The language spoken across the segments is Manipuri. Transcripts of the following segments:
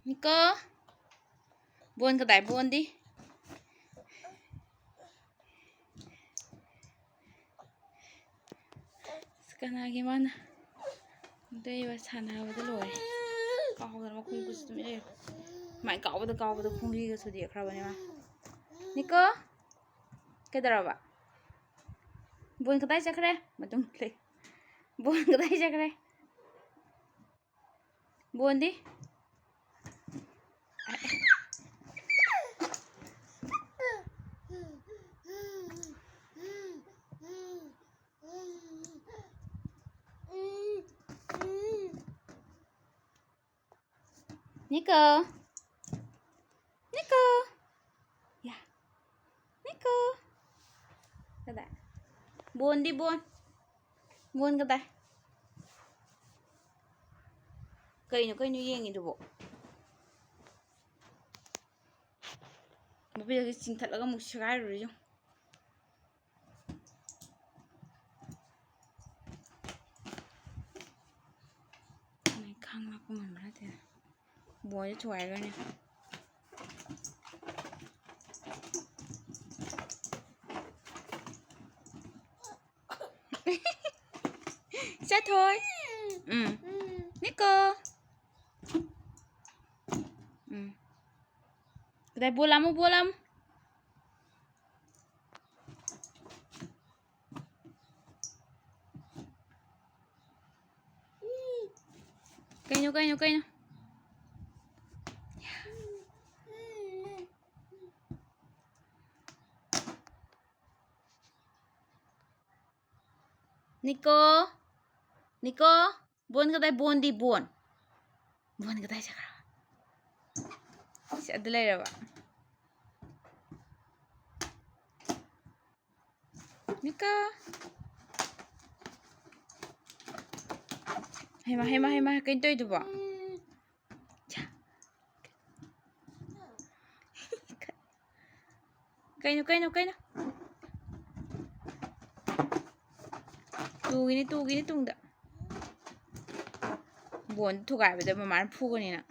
Niko, buồn cái tay buồn đi. Kanagi mana? Đây là sàn nào với lỗi. Cậu rồi mà không có gì nữa. Mày cậu với không đi cái số điện thoại này mà. Niko, cái đó ba. Buồn cái tay chắc đấy, mà tung lên. Buồn cái tay chắc đấy. Buồn đi. Niko, Niko, ya, Niko, cái này, buồn đi buồn cái tay, cây nó yên như bộ, mà bây giờ cái chính thật là có một cái rồi chứ, này khăng là của mình thế, buồn cho chuối rồi này. Chết thôi. Niko. Cái này buồn lắm. Cây nó. Niko, buồn cái tay buồn đi buồn cái tay chắc à? Sẽ đi lấy rồi bạn. Niko, hay mà cái tôi được bỏ. Cây nó. Tu gini tung dah. Buồn thu gài bây giờ mà má phu này nè.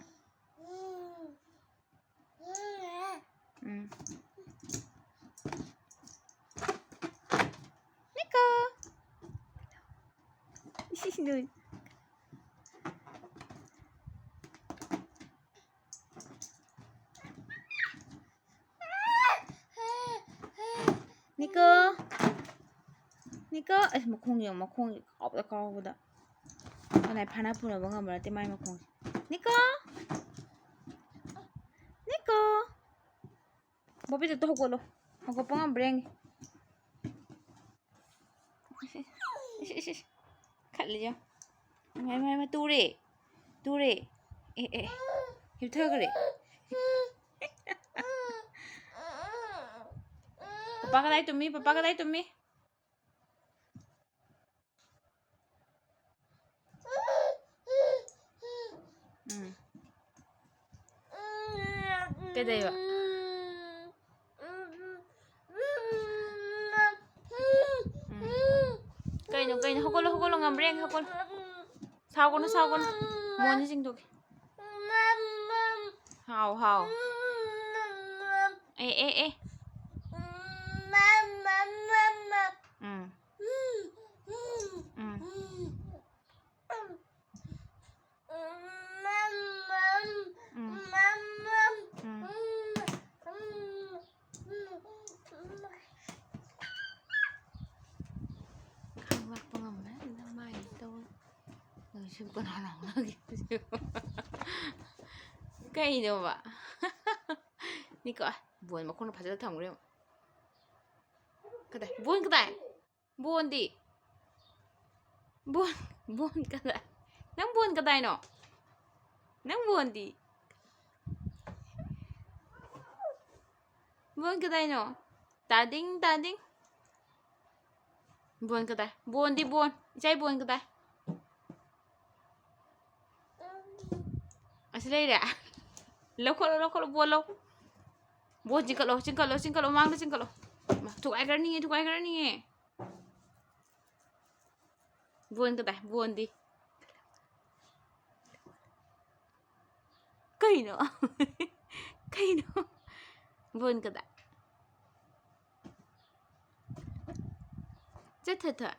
Niko. Nuôi. Niko, một khung ốp ra con rồi đó. Cái này Fana puna bang ngamdre te mai một khung. Niko, Bobby itu hukul lo, hukul pang ngamdre. Khát liền. Mai tu re, hiu thơ cái đấy. Papa cái đây tumi. Cái đây ạ. Cây nó hukul lo ngamdre hukul. Sao con muốn như sinh thôi. Hào. Ê. Con lòng lagi. Cây đâu vậy? Niko, buồn mà không phải là thằng đâu. Cái này, buồn đi. Buồn cái này. Nang buồn cái này nó. Nang buồn đi. Buồn cái này nó. Ta ding. Buồn cái này. Buồn đi. Chạy buồn cái này. Asli dah. Lo buồn lo. Buồn chingkalo mang đi chingkalo. Thục ai cái này. Buồn cái này, buồn đi. Kino. Kino. Bon ka da. Chết thật thật.